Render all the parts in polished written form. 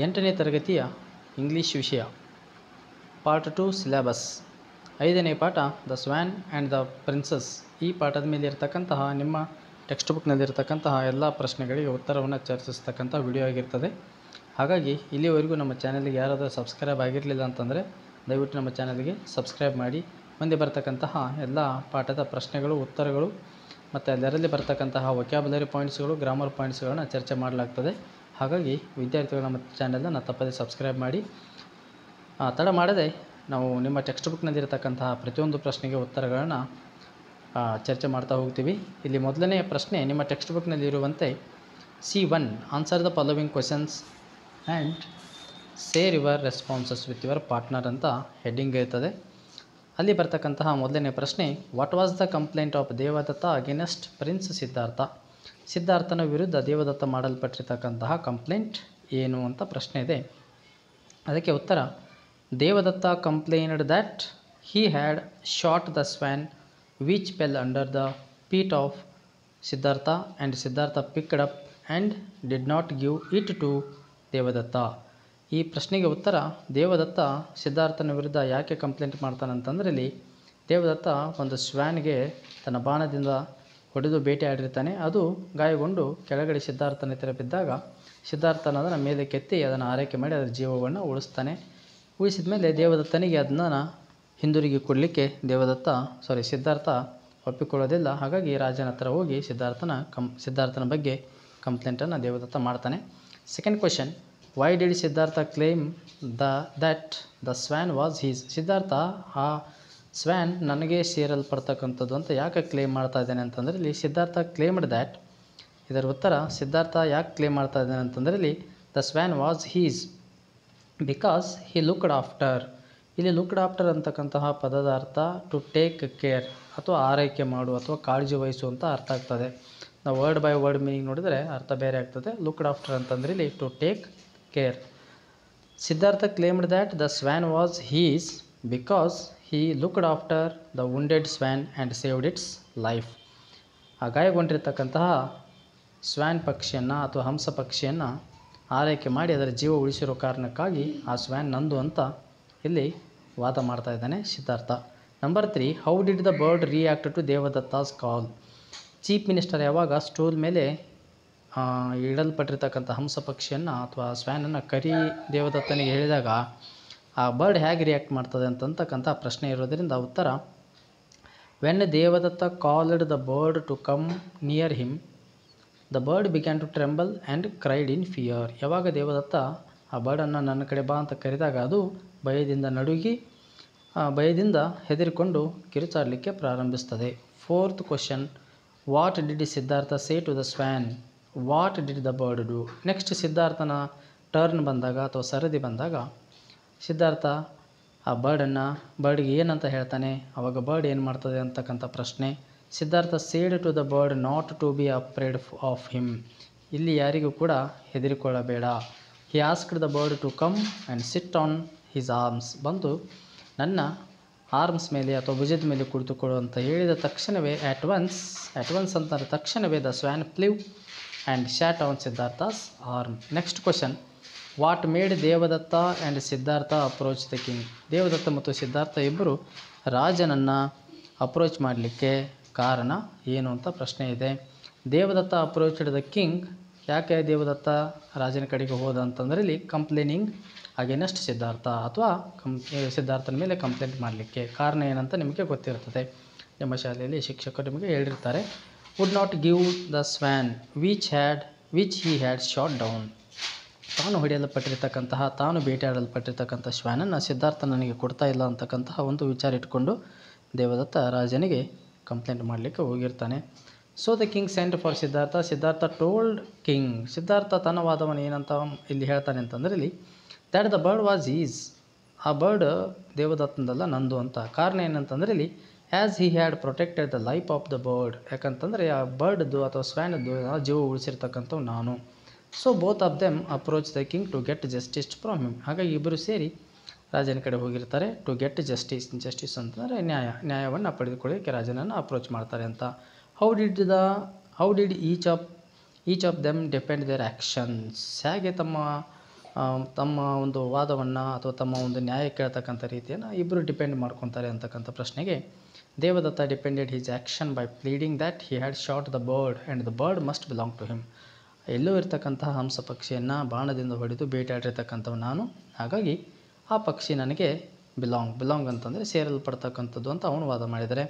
8ನೇ ತರಗತಿಯ ಇಂಗ್ಲೀಷ್ ವಿಷಯ part 2 syllabus 5ನೇ ಪಾಠ the swan and the princes. ಈ ಪಾಠದ ಮೇಲೆ ಇರತಕ್ಕಂತಹ ನಿಮ್ಮ ಟೆಕ್ಸ್ಟ್ ಬುಕ್ನಲ್ಲಿರ್ತಕ್ಕಂತಹ ಎಲ್ಲ ಪ್ರಶ್ನೆಗಳಿಗೆ ಉತ್ತರವನ್ನು ಚರ್ಚಿಸ್ತಕ್ಕಂಥ ವಿಡಿಯೋ ಆಗಿರ್ತದೆ. ಹಾಗಾಗಿ ಇಲ್ಲಿವರೆಗೂ ನಮ್ಮ ಚಾನಲ್ಗೆ ಯಾರಾದರೂ ಸಬ್ಸ್ಕ್ರೈಬ್ ಆಗಿರಲಿಲ್ಲ ಅಂತಂದರೆ ದಯವಿಟ್ಟು ನಮ್ಮ ಚಾನಲ್ಗೆ ಸಬ್ಸ್ಕ್ರೈಬ್ ಮಾಡಿ. ಮುಂದೆ ಬರ್ತಕ್ಕಂತಹ ಎಲ್ಲ ಪಾಠದ ಪ್ರಶ್ನೆಗಳು, ಉತ್ತರಗಳು ಮತ್ತು ಅದರಲ್ಲಿ ಬರ್ತಕ್ಕಂತಹ ವೊಕ್ಯಾಬುಲರಿ ಪಾಯಿಂಟ್ಸ್ಗಳು, ಗ್ರಾಮರ್ ಪಾಯಿಂಟ್ಸ್ಗಳನ್ನ ಚರ್ಚೆ ಮಾಡಲಾಗ್ತದೆ. ಹಾಗಾಗಿ ವಿದ್ಯಾರ್ಥಿಗಳು ನಮ್ಮ ಚಾನಲನ್ನು ತಪ್ಪದೆ ಸಬ್ಸ್ಕ್ರೈಬ್ ಮಾಡಿ. ತಡ ಮಾಡದೆ ನಾವು ನಿಮ್ಮ ಟೆಕ್ಸ್ಟ್ ಬುಕ್ನಲ್ಲಿರತಕ್ಕಂತಹ ಪ್ರತಿಯೊಂದು ಪ್ರಶ್ನೆಗೆ ಉತ್ತರಗಳನ್ನು ಚರ್ಚೆ ಮಾಡ್ತಾ ಹೋಗ್ತೀವಿ. ಇಲ್ಲಿ ಮೊದಲನೆಯ ಪ್ರಶ್ನೆ ನಿಮ್ಮ ಟೆಕ್ಸ್ಟ್ ಬುಕ್ನಲ್ಲಿರುವಂತೆ C1 answer the following questions and share your responses with your partner ಅಂತ ಹೆಡ್ಡಿಂಗ್ ಇರ್ತದೆ. ಅಲ್ಲಿ ಬರ್ತಕ್ಕಂತಹ ಮೊದಲನೇ ಪ್ರಶ್ನೆ, what was the complaint of Devadatta against prince Siddhartha? ಸಿದ್ಧಾರ್ಥನ ವಿರುದ್ಧ ದೇವದತ್ತ ಮಾಡಲ್ಪಟ್ಟಿರ್ತಕ್ಕಂತಹ ಕಂಪ್ಲೇಂಟ್ ಏನು ಅಂತ ಪ್ರಶ್ನೆ ಇದೆ. ಅದಕ್ಕೆ ಉತ್ತರ, Devadatta complained that he had shot the swan which fell under the feet of Siddhartha and Siddhartha picked up and did not give it to Devadatta. ಈ ಪ್ರಶ್ನೆಗೆ ಉತ್ತರ, ದೇವದತ್ತ ಸಿದ್ಧಾರ್ಥನ ವಿರುದ್ಧ ಯಾಕೆ ಕಂಪ್ಲೇಂಟ್ ಮಾಡ್ತಾನಂತಂದರೆ, ಇಲ್ಲಿ ದೇವದತ್ತ ಒಂದು ಸ್ವ್ಯಾನ್ಗೆ ತನ್ನ ಬಾಣದಿಂದ ಹೊಡೆದು ಬೇಟೆಯಾಡಿರ್ತಾನೆ. ಅದು ಗಾಯಗೊಂಡು ಕೆಳಗಡೆ ಸಿದ್ಧಾರ್ಥನ ಹತ್ತಿರ ಬಿದ್ದಾಗ ಸಿದ್ಧಾರ್ಥನ ಅದನ್ನು ಮೇಲೆ ಕೆತ್ತಿ ಅದನ್ನು ಆರೈಕೆ ಮಾಡಿ ಅದರ ಜೀವವನ್ನು ಉಳಿಸ್ತಾನೆ. ಉಳಿಸಿದ ಮೇಲೆ ದೇವದತ್ತನಿಗೆ ಅದನ್ನು ಹಿಂದಿರುಗಿ ಕೊಡಲಿಕ್ಕೆ ಸಿದ್ಧಾರ್ಥ ಒಪ್ಪಿಕೊಳ್ಳೋದಿಲ್ಲ. ಹಾಗಾಗಿ ರಾಜನ ಹತ್ರ ಹೋಗಿ ಸಿದ್ಧಾರ್ಥನ ಬಗ್ಗೆ ಕಂಪ್ಲೇಂಟನ್ನು ದೇವದತ್ತ ಮಾಡ್ತಾನೆ. Second question, why did Siddhartha claim that the swan was his? Siddhartha ಆ ಸ್ವ್ಯಾನ್ ನನಗೆ ಸೇರಲ್ಪಡ್ತಕ್ಕಂಥದ್ದು ಅಂತ ಯಾಕೆ ಕ್ಲೇಮ್ ಮಾಡ್ತಾ ಇದ್ದಾನೆ ಅಂತಂದರೆ, ಇಲ್ಲಿ ಸಿದ್ಧಾರ್ಥ ಕ್ಲೇಮ್ಡ್ ದ್ಯಾಟ್, ಇದರ ಉತ್ತರ ಸಿದ್ಧಾರ್ಥ ಯಾಕೆ ಕ್ಲೇಮ್ ಮಾಡ್ತಾ ಇದ್ದಾನೆ ಅಂತಂದರೆ, ಇಲ್ಲಿ the swan was his because he looked after. ಇಲ್ಲಿ ಲುಕ್ಡ್ ಆಫ್ಟರ್ ಅಂತಕ್ಕಂತಹ ಪದದ ಅರ್ಥ ಟು ಟೇಕ್ ಕೇರ್ ಅಥವಾ ಆರೈಕೆ ಮಾಡು ಅಥವಾ ಕಾಳಜಿ ವಹಿಸು ಅಂತ ಅರ್ಥ ಆಗ್ತದೆ. ನಾವು ವರ್ಡ್ ಬೈ ವರ್ಡ್ ಮೀನಿಂಗ್ ನೋಡಿದರೆ ಅರ್ಥ ಬೇರೆ ಆಗ್ತದೆ. ಲುಕ್ಡ್ ಆಫ್ಟರ್ ಅಂತಂದರೆ ಇಲ್ಲಿ to take care. Siddhartha claimed that the swan was his because he looked after the wounded swan and saved its life. ಆ ಗಾಯಗೊಂಡಿರ್ತಕ್ಕಂತಹ ಸ್ವ್ಯಾನ್ ಪಕ್ಷಿಯನ್ನು ಅಥವಾ ಹಂಸ ಪಕ್ಷಿಯನ್ನು ಆರೈಕೆ ಮಾಡಿ ಅದರ ಜೀವ ಉಳಿಸಿರೋ ಕಾರಣಕ್ಕಾಗಿ ಆ ಸ್ವ್ಯಾನ್ ನಂದು ಅಂತ ಇಲ್ಲಿ ವಾದ ಮಾಡ್ತಾ ಇದ್ದಾನೆ Siddhartha. Number 3, how did the bird react to Devadatta's call? Chief minister ಯಾವಾಗ ಸ್ಟೂಲ್ ಮೇಲೆ ಇಡಲ್ಪಟ್ಟಿರ್ತಕ್ಕಂಥ ಹಂಸ ಪಕ್ಷಿಯನ್ನು ಅಥವಾ ಸ್ವ್ಯಾನನ್ನು ಕರಿ ದೇವದತ್ತನಿಗೆ ಹೇಳಿದಾಗ ಆ ಬರ್ಡ್ ಹೇಗೆ ರಿಯಾಕ್ಟ್ ಮಾಡ್ತದೆ ಅಂತಕ್ಕಂಥ ಪ್ರಶ್ನೆ ಇರೋದರಿಂದ ಉತ್ತರ, when Devadatta called the bird to come near him the bird began to tremble and cried in fear. ಯಾವಾಗ ದೇವದತ್ತ ಆ ಬರ್ಡನ್ನು ನನ್ನ ಕಡೆ ಬಾ ಅಂತ ಕರೆದಾಗ ಅದು ಭಯದಿಂದ ನಡುಗಿ ಭಯದಿಂದ ಹೆದರಿಕೊಂಡು ಕಿರುಚಾಡಲಿಕ್ಕೆ ಪ್ರಾರಂಭಿಸ್ತದೆ. Fourth question, what did Siddhartha say to the swan? What did the bird do? Next ಸಿದ್ಧಾರ್ಥನ ಟರ್ನ್ ಬಂದಾಗ ಅಥವಾ ಸರದಿ ಬಂದಾಗ ಸಿದ್ಧಾರ್ಥ ಆ ಬರ್ಡ್ಗೆ ಏನಂತ ಹೇಳ್ತಾನೆ, ಆವಾಗ ಬರ್ಡ್ ಏನು ಮಾಡ್ತದೆ ಅಂತಕ್ಕಂಥ ಪ್ರಶ್ನೆ. Siddhartha said to the bird not to be afraid of him. ಇಲ್ಲಿ ಯಾರಿಗೂ ಕೂಡ ಹೆದರಿಕೊಳ್ಳಬೇಡ. He asked the bird to come and sit on his arms. ಬಂದು ನನ್ನ ಆರ್ಮ್ಸ್ ಮೇಲೆ ಅಥವಾ ಭುಜದ ಮೇಲೆ ಕುಳಿತುಕೊಳ್ಳು ಅಂತ ಹೇಳಿದ ತಕ್ಷಣವೇ ಅಟ್ ಒನ್ಸ್ ಅಂತಾರೆ ತಕ್ಷಣವೇ the swan flew and sat on Siddhartha's arm. Next question, what made Devadatta and Siddhartha approach the king? Devadatta ಮತ್ತು ಸಿದ್ಧಾರ್ಥ ಇಬ್ಬರು ರಾಜನನ್ನು ಅಪ್ರೋಚ್ ಮಾಡಲಿಕ್ಕೆ ಕಾರಣ ಏನು ಅಂತ ಪ್ರಶ್ನೆ ಇದೆ. Devadatta approached the king. ಯಾಕೆ ದೇವದತ್ತ ರಾಜನ ಕಡೆಗೆ ಹೋದ ಅಂತಂದರೆ, ಇಲ್ಲಿ ಕಂಪ್ಲೇನಿಂಗ್ ಅಗೇನೆಸ್ಟ್ ಸಿದ್ಧಾರ್ಥ ಅಥವಾ ಸಿದ್ಧಾರ್ಥನ ಮೇಲೆ ಕಂಪ್ಲೇಂಟ್ ಮಾಡಲಿಕ್ಕೆ. ಕಾರಣ ಏನಂತ ನಿಮಗೆ ಗೊತ್ತಿರ್ತದೆ, ನಿಮ್ಮ ಶಾಲೆಯಲ್ಲಿ ಶಿಕ್ಷಕರು ನಿಮಗೆ ಹೇಳಿರ್ತಾರೆ. Would not give the swan which he had shot down. ತಾನು ಬೇಟೆಯಾಡಲ್ಪಟ್ಟಿರ್ತಕ್ಕಂಥ ಶ್ವಾನನ್ನು ಸಿದ್ಧಾರ್ಥ ನನಗೆ ಕೊಡ್ತಾ ಇಲ್ಲ ಅಂತಕ್ಕಂತಹ ಒಂದು ವಿಚಾರ ಇಟ್ಕೊಂಡು ದೇವದತ್ತ ರಾಜನಿಗೆ ಕಂಪ್ಲೇಂಟ್ ಮಾಡಲಿಕ್ಕೆ ಹೋಗಿರ್ತಾನೆ. So the king sent for Siddhartha told king. Siddhartha ತನ್ನ ವಾದವನ್ನು ಏನಂತ ಇಲ್ಲಿ ಹೇಳ್ತಾನೆ ಅಂತಂದರೆ, ಇಲ್ಲಿ that the bird was his. ಆ ಬರ್ಡ್ ದೇವದತ್ತಂದಲ್ಲ ನಂದು ಅಂತ. ಕಾರಣ ಏನಂತಂದರೆ, ಇಲ್ಲಿ as he had protected the life of the bird. ಯಾಕಂತಂದರೆ ಆ ಬರ್ಡ್ದು ಅಥವಾ ಸ್ವ್ಯಾನದ್ದು ಜೀವ ಉಳಿಸಿರ್ತಕ್ಕಂಥವು ನಾನು. So both of them approach the king to get justice from him. ಹಾಗಾಗಿ ಇಬ್ಬರು ಸೇರಿ ರಾಜನ ಕಡೆ ಹೋಗಿರ್ತಾರೆ. ಟು ಗೆಟ್ ಜಸ್ಟಿಸ್ ಅಂತಂದರೆ ನ್ಯಾಯವನ್ನು ಪಡೆದುಕೊಳ್ಳೋಕ್ಕೆ ರಾಜನನ್ನು ಅಪ್ರೋಚ್ ಮಾಡ್ತಾರೆ ಅಂತ. How did each of them depend their actions. ಹೇಗೆ ತಮ್ಮ ತಮ್ಮ ಒಂದು ವಾದವನ್ನು ಅಥವಾ ತಮ್ಮ ಒಂದು ನ್ಯಾಯ ಕೇಳ್ತಕ್ಕಂಥ ರೀತಿಯನ್ನು ಇಬ್ಬರು ಡಿಪೆಂಡ್ ಮಾಡ್ಕೊತಾರೆ ಅಂತಕ್ಕಂಥ ಪ್ರಶ್ನೆಗೆ Devadatta depended his action by pleading that he had shot the bird and the bird must belong to him. ಎಲ್ಲೋ ಇರ್ತಕ್ಕಂತಹ ಹಂಸ ಪಕ್ಷಿಯನ್ನು ಬಾಣದಿಂದ ಹೊಡೆದು ಬೇಟೆಯಾಡಿರ್ತಕ್ಕಂಥವು ನಾನು, ಹಾಗಾಗಿ ಆ ಪಕ್ಷಿ ನನಗೆ ಬಿಲಾಂಗ್ ಅಂತಂದರೆ ಸೇರಲ್ಪಡ್ತಕ್ಕಂಥದ್ದು ಅಂತ ಅವನು ವಾದ ಮಾಡಿದರೆ.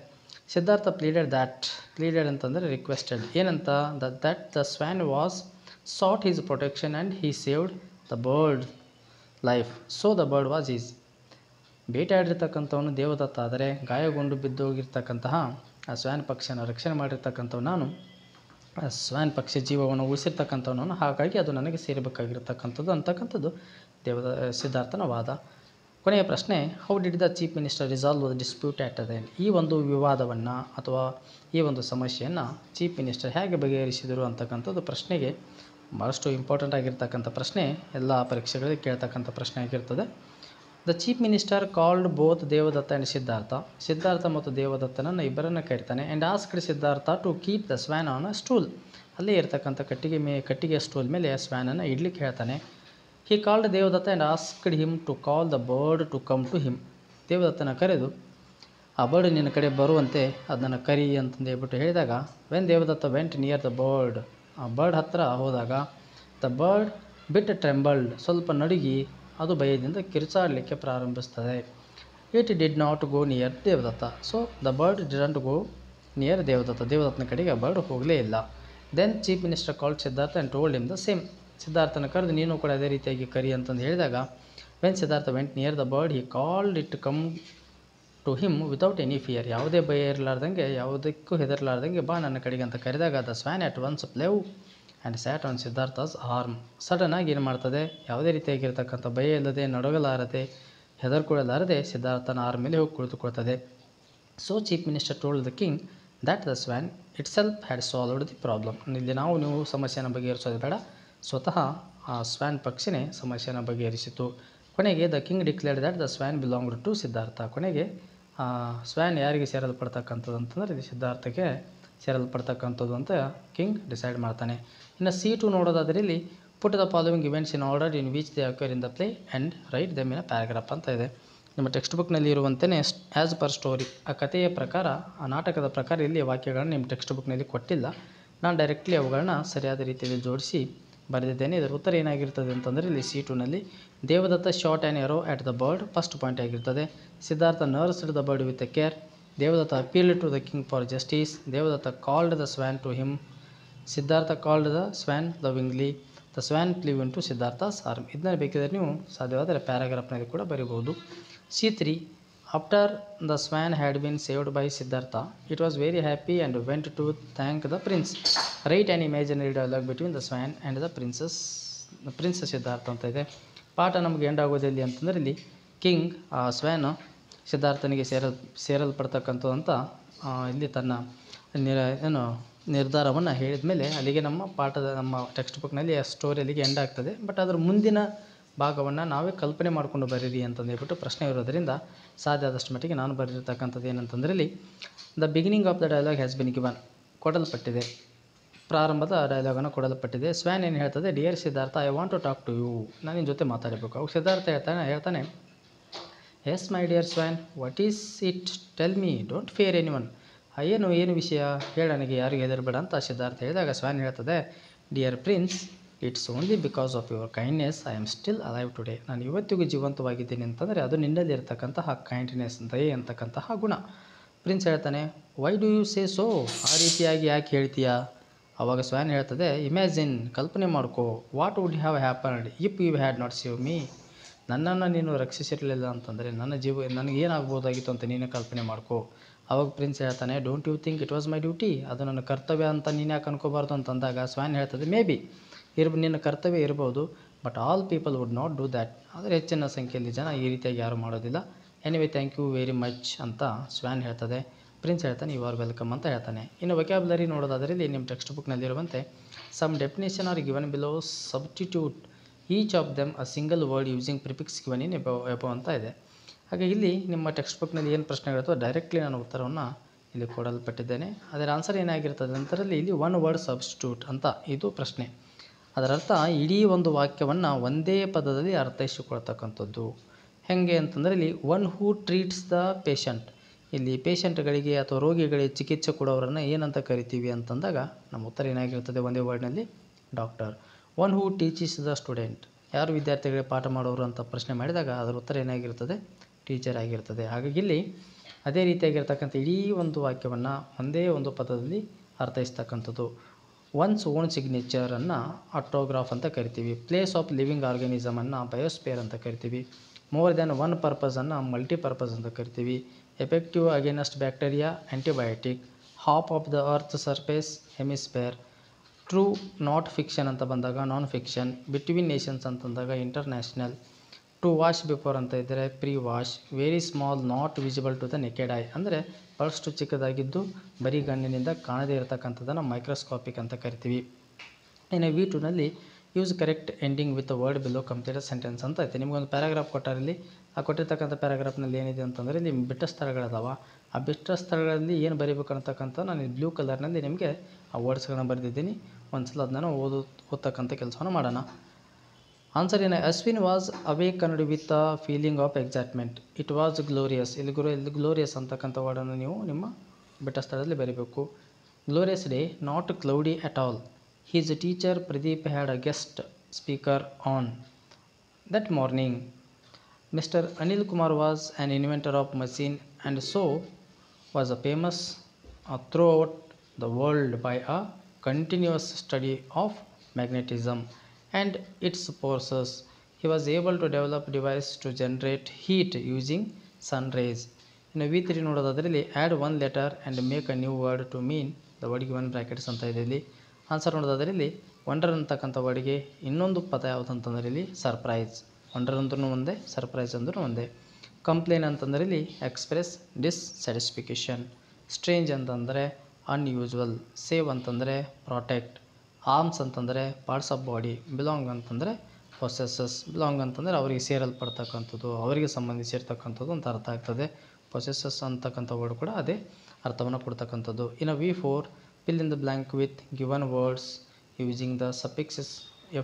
ಸಿದ್ಧಾರ್ಥ ಪ್ಲೀಡೆಡ್ ಅಂತಂದರೆ ರಿಕ್ವೆಸ್ಟೆಡ್, ಏನಂತ, that the swan was sought his protection and he saved the bird life, so the bird was his. ಬೇಟೆಯಾಡಿರ್ತಕ್ಕಂಥವನು ದೇವದತ್ತ ಆದರೆ ಗಾಯಗೊಂಡು ಬಿದ್ದೋಗಿರ್ತಕ್ಕಂತಹ ಆ ಸ್ವ್ಯಾನ್ ಪಕ್ಷಿಯನ್ನು ರಕ್ಷಣೆ ಮಾಡಿರ್ತಕ್ಕಂಥವು ನಾನು, ಆ ಸ್ವ್ಯಾನ್ ಪಕ್ಷಿ ಜೀವವನ್ನು ಉಳಿಸಿರ್ತಕ್ಕಂಥವನು, ಹಾಗಾಗಿ ಅದು ನನಗೆ ಸೇರಬೇಕಾಗಿರ್ತಕ್ಕಂಥದ್ದು ಅಂತಕ್ಕಂಥದ್ದು ಸಿದ್ಧಾರ್ಥನ ವಾದ. ಕೊನೆಯ ಪ್ರಶ್ನೆ, how did the chief minister resolve the dispute at the end. ಈ ಒಂದು ವಿವಾದವನ್ನು ಅಥವಾ ಈ ಒಂದು ಸಮಸ್ಯೆಯನ್ನು ಚೀಫ್ ಮಿನಿಸ್ಟರ್ ಹೇಗೆ ಬಗೆಹರಿಸಿದರು ಅಂತಕ್ಕಂಥದ್ದು ಪ್ರಶ್ನೆಗೆ ಭಾಳಷ್ಟು ಇಂಪಾರ್ಟೆಂಟ್ ಆಗಿರ್ತಕ್ಕಂಥ ಪ್ರಶ್ನೆ, ಎಲ್ಲ ಪರೀಕ್ಷೆಗಳಿಗೆ ಕೇಳ್ತಕ್ಕಂಥ ಪ್ರಶ್ನೆ ಆಗಿರ್ತದೆ. The chief minister called both Devadatta and Siddhartha ಮತ್ತು ದೇವದತ್ತನನ್ನು ಇಬ್ಬರನ್ನು ಕರೀತಾನೆ. And asked Siddhartha to keep the swan on a stool. ಅಲ್ಲೇ ಇರ್ತಕ್ಕಂಥ ಕಟ್ಟಿಗೆ ಸ್ಟೂಲ್ ಮೇಲೆ ಸ್ವ್ಯಾನನ್ನು ಇಡ್ಲಿಕ್ಕೆ ಹೇಳ್ತಾನೆ. He called Devadatta and asked him to call the bird to come to him. ದೇವದತ್ತನ ಕರೆದು ಆ ಬರ್ಡ್ ನಿನ್ನ ಕಡೆ ಬರುವಂತೆ ಅದನ್ನು ಕರಿ ಅಂತಂದು ಹೇಳ್ಬಿಟ್ಟು ಹೇಳಿದಾಗ, when Devadatta went near the bird, ಆ ಬರ್ಡ್ ಹತ್ತಿರ ಹೋದಾಗ ದ ಬರ್ಡ್ ಬಿಟ್ ಟ್ರೆಂಬಲ್ಡ್, ಸ್ವಲ್ಪ ನಡುಗಿ ಅದು ಭಯದಿಂದ ಕಿರುಚಾಡಲಿಕ್ಕೆ ಪ್ರಾರಂಭಿಸ್ತದೆ. It did not go near Devadatta, so the bird didn't go near ದೇವದತ್ತನ ಕಡೆಗೆ ಆ ಬರ್ಡ್ ಹೋಗಲೇ ಇಲ್ಲ. Then chief minister called Siddhartha and told him the same. ಸಿದ್ಧಾರ್ಥನ ಕರೆದು ನೀನು ಕೂಡ ಅದೇ ರೀತಿಯಾಗಿ ಕರಿ ಅಂತಂದು ಹೇಳಿದಾಗ, when Siddhartha went near the bird he called it come to him without any fear. ಯಾವುದೇ ಭಯ ಇರಲಾರ್ದಂಗೆ, ಯಾವುದಕ್ಕೂ ಹೆದರಲಾರ್ದಂಗೆ ಬಾ ನನ್ನ ಕಡೆಗೆ ಅಂತ ಕರೆದಾಗ, the swan at once flew and sat on Siddhartha's arm. ಸಡನ್ನಾಗಿ ಏನು ಮಾಡ್ತದೆ, ಯಾವುದೇ ರೀತಿಯಾಗಿರ್ತಕ್ಕಂಥ ಭಯ ಇಲ್ಲದೆ, ನಡಗಲಾರದೆ, ಹೆದರ್ಕೊಳ್ಳಲಾರದೆ ಸಿದ್ಧಾರ್ಥನ ಆರ್ಮ್ ಮೇಲೆ ಹೋಗಿ ಕುಳಿತುಕೊಳ್ತದೆ. So chief minister told the king that the swan itself had solved the problem. ಇಲ್ಲಿ ನೀವು ಸಮಸ್ಯೆಯನ್ನು ಬಗೆಹರಿಸೋದು ಬೇಡ, ಸ್ವತಃ ಆ ಸ್ವ್ಯಾನ್ ಪಕ್ಷಿನೇ ಸಮಸ್ಯೆಯನ್ನು ಬಗೆಹರಿಸಿತು. ಕೊನೆಗೆ the king declared that the swan belonged to Siddhartha. ಕೊನೆಗೆ ಸ್ವ್ಯಾನ್ ಯಾರಿಗೆ ಸೇರಲ್ಪಡ್ತಕ್ಕಂಥದ್ದು ಅಂತಂದರೆ ಇದು ಸಿದ್ಧಾರ್ಥಕ್ಕೆ ಸೇರಲ್ಪಡ್ತಕ್ಕಂಥದ್ದು ಅಂತ ಕಿಂಗ್ ಡಿಸೈಡ್ ಮಾಡ್ತಾನೆ. ಇನ್ನು C2 ನೋಡೋದಾದರೆ ಇಲ್ಲಿ put the following events in order in which they acquire in the play and write them in a paragraph ಅಂತ ಇದೆ. ನಿಮ್ಮ ಟೆಕ್ಸ್ಟ್ ಬುಕ್ನಲ್ಲಿ ಇರುವಂತೆಯೇ ಆ್ಯಸ್ ಪರ್ ಸ್ಟೋರಿ, ಆ ಕಥೆಯ ಪ್ರಕಾರ, ಆ ನಾಟಕದ ಪ್ರಕಾರ ಇಲ್ಲಿ ವಾಕ್ಯಗಳನ್ನ ನಿಮ್ಮ ಟೆಕ್ಸ್ಟ್ ಬುಕ್ನಲ್ಲಿ ಕೊಟ್ಟಿಲ್ಲ. ನಾನು ಡೈರೆಕ್ಟ್ಲಿ ಅವುಗಳನ್ನ ಸರಿಯಾದ ರೀತಿಯಲ್ಲಿ ಜೋಡಿಸಿ ಬರೆದಿದ್ದೇನೆ. ಇದರ ಉತ್ತರ ಏನಾಗಿರ್ತದೆ ಅಂತಂದರೆ ಇಲ್ಲಿ C2ನಲ್ಲಿ Devadatta shot an arrow at the bird first point ಆಗಿರ್ತದೆ. Siddhartha nursed the bird with a care. Devadatta appealed to the king for justice. Devadatta called the swan to him. Siddhartha called the swan lovingly. The swan flew into Siddhartha's arm. ಇದನ್ನ ಬೇಕಿದ್ರೆ ನೀವು ಸಾಧ್ಯವಾದರೆ ಪ್ಯಾರಾಗ್ರಾಫ್ನಲ್ಲಿ ಕೂಡ ಬರೀಬಹುದು. C3 after the swan had been saved by Siddhartha it was very happy and went to thank the prince. Write an imaginary dialogue between the swan and the prince Siddhartha ಅಂತ ಇದೆ. ಪಾಠ ನಮಗೆ ಎಂಡ್ ಆಗೋದಿಲ್ಲ ಅಂತಂದರೆ ಇಲ್ಲಿ ಕಿಂಗ್ ಸ್ವ್ಯಾನ್ ಸಿದ್ಧಾರ್ಥನಿಗೆ ಸೇರಲ್ಪಡ್ತಕ್ಕಂಥದ್ದು ಅಂತ ಇಲ್ಲಿ ತನ್ನ ನಿರ್ಧಾರವನ್ನು ಹೇಳಿದ ಮೇಲೆ ಅಲ್ಲಿಗೆ ನಮ್ಮ ಟೆಕ್ಸ್ಟ್ ಬುಕ್ನಲ್ಲಿ ಆ ಸ್ಟೋರಿ ಅಲ್ಲಿಗೆ ಎಂಡ್ ಆಗ್ತದೆ. ಬಟ್ ಅದರ ಮುಂದಿನ ಭಾಗವನ್ನು ನಾವೇ ಕಲ್ಪನೆ ಮಾಡಿಕೊಂಡು ಬರೀರಿ ಅಂತಂದು ಹೇಳ್ಬಿಟ್ಟು ಪ್ರಶ್ನೆ ಇರೋದರಿಂದ ಸಾಧ್ಯ ಆದಷ್ಟು ಮಟ್ಟಿಗೆ ನಾನು ಬರೆದಿರ್ತಕ್ಕಂಥದ್ದು ಏನಂತಂದರೆ ಇಲ್ಲಿ the beginning of the dialogue has been given, ಕೊಡಲ್ಪಟ್ಟಿದೆ, ಪ್ರಾರಂಭದ ಡೈಲಾಗನ್ನು ಕೊಡಲ್ಪಟ್ಟಿದೆ. ಸ್ವ್ಯಾನ್ ಏನು ಹೇಳ್ತದೆ, dear Siddhartha I want to talk to you, ನಾನು ನಿನ್ನ ಜೊತೆ ಮಾತಾಡಬೇಕು. ಅವಾಗ ಸಿದ್ಧಾರ್ಥ ಹೇಳ್ತಾನೆ yes my dear swan, what is it, tell me, don't fear anyone. ಏನು ವಿಷಯ ಹೇಳ, ನನಗೆ ಯಾರಿಗೆ ಹೆದರಬೇಡ ಅಂತ ಸಿದ್ಧಾರ್ಥ ಹೇಳಿದಾಗ ಸ್ವ್ಯಾನ್ ಹೇಳ್ತದೆ, dear prince, it's only because of your kindness I am still alive today. ನಾನು ಇವತ್ತಿಗೂ ಜೀವಂತವಾಗಿದ್ದೀನಿ ಅಂತಂದರೆ ಅದು ನಿನ್ನಲ್ಲಿ ಇರತಕ್ಕಂತಹ ಕೈಂಡ್ನೆಸ್, ದಯೆ ಅಂತಕ್ಕಂತಹ ಗುಣ. ಪ್ರಿನ್ಸ್ ಹೇಳ್ತಾನೆ, why do you say so, ಆ ರೀತಿಯಾಗಿ ಯಾಕೆ ಹೇಳ್ತೀಯಾ? ಆವಾಗ ಸ್ವ್ಯಾನ್ ಹೇಳ್ತದೆ, ಇಮ್ಯಾಜಿನ್, ಕಲ್ಪನೆ ಮಾಡ್ಕೋ, what would have happened if you had not save me. ನನ್ನನ್ನು ನೀನು ರಕ್ಷಿಸಿರಲಿಲ್ಲ ಅಂತಂದರೆ ನನಗೇನಾಗ್ಬೋದಾಗಿತ್ತು ಅಂತ ನೀನು ಕಲ್ಪನೆ ಮಾಡ್ಕೋ. ಆವಾಗ ಪ್ರಿನ್ಸ್ ಹೇಳ್ತಾನೆ, don't you think it was my duty, ಅದು ನನ್ನ ಕರ್ತವ್ಯ ಅಂತ ನೀನು ಯಾಕೆ ಅನ್ಕೋಬಾರ್ದು ಅಂತಂದಾಗ ಸ್ವ್ಯಾನ್ ಹೇಳ್ತದೆ, ಮೇ ಬಿ ನಿನ್ನ ಕರ್ತವ್ಯ ಇರ್ಬೋದು, but all people would not do that. ಆದರೆ ಹೆಚ್ಚಿನ ಸಂಖ್ಯೆಯಲ್ಲಿ ಜನ ಈ ರೀತಿಯಾಗಿ ಯಾರೂ ಮಾಡೋದಿಲ್ಲ. Anyway thank you very much ಅಂತ ಸ್ವ್ಯಾನ್ ಹೇಳ್ತದೆ. ಪ್ರಿನ್ಸ್ ಹೇಳ್ತಾನೆ, ಯು ಆರ್ ವೆಲ್ಕಮ್ ಅಂತ ಹೇಳ್ತಾನೆ. ಇನ್ನು ವೊಕ್ಯಾಬ್ಯುಲರಿ ನೋಡೋದಾದರೆ ಇಲ್ಲಿ ನಿಮ್ಮ ಟೆಕ್ಸ್ಟ್ ಬುಕ್ನಲ್ಲಿರುವಂತೆ some definition are given below, substitute each of them a single word using prefix given in above ಅಂತ ಇದೆ. ಹಾಗೆ ಇಲ್ಲಿ ನಿಮ್ಮ ಟೆಕ್ಸ್ಟ್ ಬುಕ್ನಲ್ಲಿ ಏನು ಪ್ರಶ್ನೆಗಳಿರ್ತೋ ಡೈರೆಕ್ಟ್ಲಿ ನಾನು ಉತ್ತರವನ್ನು ಇಲ್ಲಿ ಕೊಡಲ್ಪಟ್ಟಿದ್ದೇನೆ. ಅದರ ಆನ್ಸರ್ ಏನಾಗಿರ್ತದೆ ಅಂತರಲ್ಲಿ ಇಲ್ಲಿ ಒನ್ ವರ್ಡ್ ಸಬ್ಸ್ಟಿಟ್ಯೂಟ್ ಅಂತ ಇದು ಪ್ರಶ್ನೆ. ಅದರರ್ಥ ಇಡೀ ಒಂದು ವಾಕ್ಯವನ್ನು ಒಂದೇ ಪದದಲ್ಲಿ ಅರ್ಥೈಸಿಕೊಳ್ತಕ್ಕಂಥದ್ದು. ಹೇಗೆ ಅಂತಂದರೆ ಇಲ್ಲಿ one who treats the patient, ಇಲ್ಲಿ ಪೇಷಂಟ್ಗಳಿಗೆ ಅಥವಾ ರೋಗಿಗಳಿಗೆ ಚಿಕಿತ್ಸೆ ಕೊಡೋರನ್ನು ಏನಂತ ಕರಿತೀವಿ ಅಂತಂದಾಗ ನಮ್ಮ ಉತ್ತರ ಏನಾಗಿರ್ತದೆ ಒಂದೇ ವರ್ಡ್ನಲ್ಲಿ doctor. One who teaches the student, ಯಾರು ವಿದ್ಯಾರ್ಥಿಗಳಿಗೆ ಪಾಠ ಮಾಡೋರು ಅಂತ ಪ್ರಶ್ನೆ ಮಾಡಿದಾಗ ಅದರ ಉತ್ತರ ಏನಾಗಿರ್ತದೆ ಟೀಚರ್ ಆಗಿರ್ತದೆ. ಹಾಗಾಗಿ ಇಲ್ಲಿ ಅದೇ ರೀತಿಯಾಗಿರ್ತಕ್ಕಂಥ ಇಡೀ ಒಂದು ವಾಕ್ಯವನ್ನು ಒಂದೇ ಒಂದು ಪದದಲ್ಲಿ ಅರ್ಥೈಸ್ತಕ್ಕಂಥದ್ದು. ಒನ್ಸ್ ಓನ್ ಸಿಗ್ನೇಚರನ್ನು ಆಟೋಗ್ರಾಫ್ ಅಂತ ಕರಿತೀವಿ. ಪ್ಲೇಸ್ ಆಫ್ ಲಿವಿಂಗ್ ಆರ್ಗನಿಸಮನ್ನು ಬಯೋಸ್ಫಿಯರ್ ಅಂತ ಕರಿತೀವಿ. ಮೋರ್ ದ್ಯಾನ್ ಒನ್ ಪರ್ಪಸನ್ನು ಮಲ್ಟಿಪರ್ಪಸ್ ಅಂತ ಕರಿತೀವಿ. Effective against bacteria antibiotic. Half of the earth surface hemisphere. True not fiction ಅಂತ ಬಂದಾಗ ನಾನ್ ಫಿಕ್ಷನ್. ಬಿಟ್ವೀನ್ ನೇಷನ್ಸ್ ಅಂತಂದಾಗ ಇಂಟರ್ನ್ಯಾಷನಲ್. ಟು ವಾಶ್ ಬಿಫೋರ್ ಅಂತ ಇದ್ದರೆ pre wash. Very small not visible to the naked eye, ಅಂದರೆ ಬಹಳಷ್ಟು ಚಿಕ್ಕದಾಗಿದ್ದು ಬರೀ ಗಣ್ಣಿನಿಂದ ಕಾಣದೇ ಇರತಕ್ಕಂಥದ್ದನ್ನು ಮೈಕ್ರೋಸ್ಕೋಪಿಕ್ ಅಂತ ಕರಿತೀವಿ. ಇನ್ನು V2ನಲ್ಲಿ use correct ending with word below completed sentence ಅಂತ ಐತೆ. ನಿಮಗೊಂದು ಪ್ಯಾರಾಗ್ರಾಫ್ ಕೊಟ್ಟಾರಲ್ಲಿ ಆ ಕೊಟ್ಟಿರ್ತಕ್ಕಂಥ ಪ್ಯಾರಾಗ್ರಾಫ್ನಲ್ಲಿ ಏನಿದೆ ಅಂತಂದರೆ ಇಲ್ಲಿ ಬಿಟ್ಟ ಸ್ಥಳಗಳದಾವ. ಆ ಬಿಟ್ಟ ಸ್ಥಳಗಳಲ್ಲಿ ಏನು ಬರೀಬೇಕು ಅಂತಕ್ಕಂಥ ನಾನು ಬ್ಲೂ ಕಲರ್ನಲ್ಲಿ ನಿಮಗೆ ಆ ವರ್ಡ್ಸ್ಗಳನ್ನ ಬರೆದಿದ್ದೀನಿ. ಒಂದು ಸಲ ಅದನ್ನು ಓದ್ತಕ್ಕಂಥ ಕೆಲಸವನ್ನು ಮಾಡೋಣ. ಆನ್ಸರ್ ಏನು? Ashwin was awakened with a feeling of excitement. It was glorious. ಇಲ್ಲಿ ಗ್ಲೋರಿಯಸ್ ಅಂತಕ್ಕಂಥ ವರ್ಡನ್ನು ನೀವು ನಿಮ್ಮ ಬಿಟ್ಟ ಸ್ಥಳದಲ್ಲಿ ಬರೀಬೇಕು. Glorious day, not cloudy at all. His teacher Pradeep had a guest speaker on that morning. Mr. Anil Kumar was an inventor of machine and so was famous throughout the world by a continuous study of magnetism and its forces. He was able to develop device to generate heat using sun rays. In V3 ನೋಡೋದಾದ್ರಲ್ಲಿ add one letter and make a new word to mean the word given brackets ಅಂತ ಇದೆ ಇಲ್ಲಿ. Answer ನೋಡೋದಾದ್ರೆ ಇಲ್ಲಿ wonder ಅಂತಕ್ಕಂಥ ವರ್ಡ್ಗೆ ಇನ್ನೊಂದು ಪದ ಯಾವುದು ಅಂತಂದರೆ ಇಲ್ಲಿ ಸರ್ಪ್ರೈಸ್. ವಂಡರ್ ಅಂದ್ರೂ ಒಂದೇ, ಸರ್ಪ್ರೈಸ್ ಅಂದ್ರೂ ಒಂದೇ. ಕಂಪ್ಲೇನ್ ಅಂತಂದರೆ ಇಲ್ಲಿ ಎಕ್ಸ್ಪ್ರೆಸ್ ಡಿಸ್ಸ್ಯಾಟಿಸ್ಫಿಕೇಷನ್. ಸ್ಟ್ರೇಂಜ್ ಅಂತಂದರೆ ಅನ್ಯೂಸ್ವಲ್. ಸೇವ್ ಅಂತಂದರೆ ಪ್ರೊಟೆಕ್ಟ್. ಆರ್ಮ್ಸ್ ಅಂತಂದರೆ ಪಾರ್ಟ್ಸ್ ಆಫ್ ಬಾಡಿ. ಬಿಲಾಂಗ್ ಅಂತಂದರೆ ಪೊಸೆಸಸ್. ಬಿಲಾಂಗ್ ಅಂತಂದರೆ ಅವರಿಗೆ ಸೇರಲ್ಪಡ್ತಕ್ಕಂಥದ್ದು, ಅವರಿಗೆ ಸಂಬಂಧಿಸಿರ್ತಕ್ಕಂಥದ್ದು ಅಂತ ಅರ್ಥ ಆಗ್ತದೆ. ಪೊಸೆಸಸ್ ಅಂತಕ್ಕಂಥ ವರ್ಡ್ ಕೂಡ ಅದೇ ಅರ್ಥವನ್ನು ಕೊಡ್ತಕ್ಕಂಥದ್ದು. ಇನ್ನು V4 fill in the blank with given words using the suffixes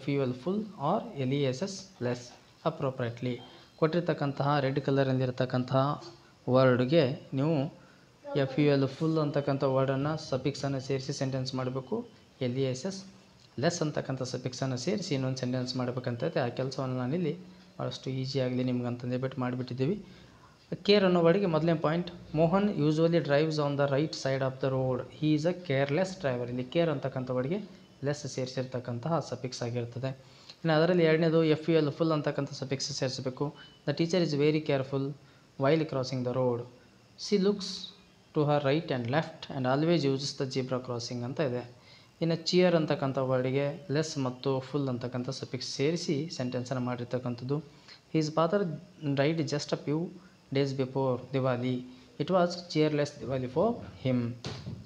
ful full or les less appropriately. ಕೊಟ್ಟಿರ್ತಕ್ಕಂತಹ ರೆಡ್ ಕಲರಲ್ಲಿರ್ತಕ್ಕಂತಹ ವರ್ಡ್ಗೆ ನೀವು ful ಫುಲ್ ಅಂತಕ್ಕಂಥ ವರ್ಡನ್ನು ಸಫಿಕ್ಸನ್ನು ಸೇರಿಸಿ ಸೆಂಟೆನ್ಸ್ ಮಾಡಬೇಕು. les ಲೆಸ್ ಅಂತಕ್ಕಂಥ ಸಫಿಕ್ಸನ್ನು ಸೇರಿಸಿ ಇನ್ನೊಂದು ಸೆಂಟೆನ್ಸ್ ಮಾಡಬೇಕಂತೈತೆ. ಆ ಕೆಲಸವನ್ನು ನಾನಿಲ್ಲಿ ಭಾಳಷ್ಟು ಈಸಿಯಾಗಲಿ ನಿಮ್ಗೆ ಅಂತಂದು ಬಿಟ್ಟು ಮಾಡಿಬಿಟ್ಟಿದ್ದೀವಿ. ಕೇರ್ ಅನ್ನೋ ವರ್ಡಿಗೆ ಮೊದಲನೇ point, Mohan usually drives on the right side of the road. He is a careless driver. ಇಲ್ಲಿ ಕೇರ್ ಅಂತಕ್ಕಂಥ ವರ್ಡಿಗೆ ಲೆಸ್ ಸೇರಿಸಿರ್ತಕ್ಕಂತಹ ಸಫಿಕ್ಸ್ ಆಗಿರ್ತದೆ. ಇನ್ನು ಅದರಲ್ಲಿ ಎರಡನೇದು ful ಫುಲ್ ಅಂತಕ್ಕಂಥ ಸಫಿಕ್ಸ್ ಸೇರಿಸಬೇಕು. The teacher is very careful while crossing the road. She looks to her right and left and always uses the zebra crossing ಅಂತ ಇದೆ. ಇನ್ನು ಚಿಯರ್ ಅಂತಕ್ಕಂಥ ವರ್ಡಿಗೆ ಲೆಸ್ ಮತ್ತು ಫುಲ್ ಅಂತಕ್ಕಂಥ ಸಫಿಕ್ಸ್ ಸೇರಿಸಿ ಸೆಂಟೆನ್ಸನ್ನು ಮಾಡಿರ್ತಕ್ಕಂಥದ್ದು. His father died just a few days before Diwali. It was cheerless Diwali for him.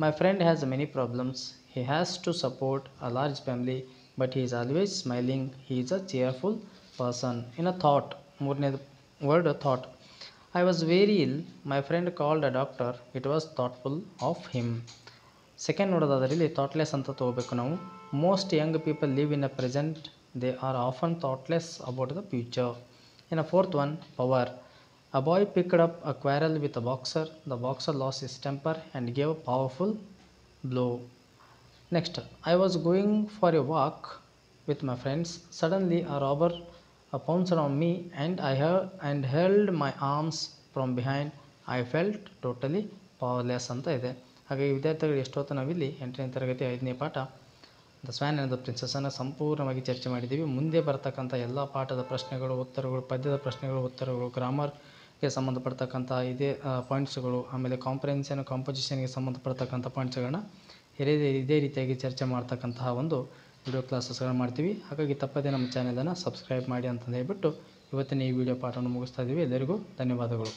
My friend has many problems. He has to support a large family, but he is always smiling. He is a cheerful person. In a thought, ಮೂರನೇ word thought. I was very ill. My friend called a doctor. It was thoughtful of him. Second ನೋಡೋದಾದ್ರೆ ಇಲ್ಲಿ thoughtless ಅಂತ ತಗೋಬೇಕು ನಾವು. Most young people live in a present. They are often thoughtless about the future. In a fourth one power. A boy picked up a quarrel with a boxer. The boxer lost his temper and gave a powerful blow. Next, I was going for a walk with my friends. Suddenly, a robber pounced on me and held my arms from behind. I felt totally powerless ಅಂತ ಇದೆ. ಹಾಗಾಗಿ ವಿದ್ಯಾರ್ಥಿಗಳು ಎಷ್ಟೊತ್ತು ನಾವಿಲ್ಲಿ 8ನೇ ತರಗತಿ 5ನೇ ಪಾಠ the swan and the ಪ್ರಿನ್ಸೆಸ್ಸನ್ನು ಸಂಪೂರ್ಣವಾಗಿ ಚರ್ಚೆ ಮಾಡಿದ್ದೀವಿ. ಮುಂದೆ ಬರ್ತಕ್ಕಂಥ ಎಲ್ಲ ಪಾಠದ ಪ್ರಶ್ನೆಗಳು, ಉತ್ತರಗಳು, ಪದ್ಯದ ಪ್ರಶ್ನೆಗಳು, ಉತ್ತರಗಳು, ಗ್ರಾಮರ್ಗೆ ಸಂಬಂಧಪಡ್ತಕ್ಕಂಥ ಇದೇ ಪಾಯಿಂಟ್ಸ್ಗಳು, ಆಮೇಲೆ ಕಾಂಪ್ರಿಹೆನ್ಷನ್, ಕಾಂಪೋಸಿಷನ್ಗೆ ಸಂಬಂಧಪಡ್ತಕ್ಕಂಥ ಪಾಯಿಂಟ್ಸ್ಗಳನ್ನ ಇದೇ ರೀತಿಯಾಗಿ ಚರ್ಚೆ ಮಾಡ್ತಕ್ಕಂತಹ ಒಂದು ವಿಡಿಯೋ ಕ್ಲಾಸಸ್ಗಳನ್ನ ಮಾಡ್ತೀವಿ. ಹಾಗಾಗಿ ತಪ್ಪದೇ ನಮ್ಮ ಚಾನೆಲನ್ನು ಸಬ್ಸ್ಕ್ರೈಬ್ ಮಾಡಿ ಅಂತಂದು ಹೇಳ್ಬಿಟ್ಟು ಇವತ್ತಿನ ಈ ವಿಡಿಯೋ ಪಾಠವನ್ನು ಮುಗಿಸ್ತಾ ಇದ್ದೀವಿ. ಎಲ್ಲರಿಗೂ ಧನ್ಯವಾದಗಳು.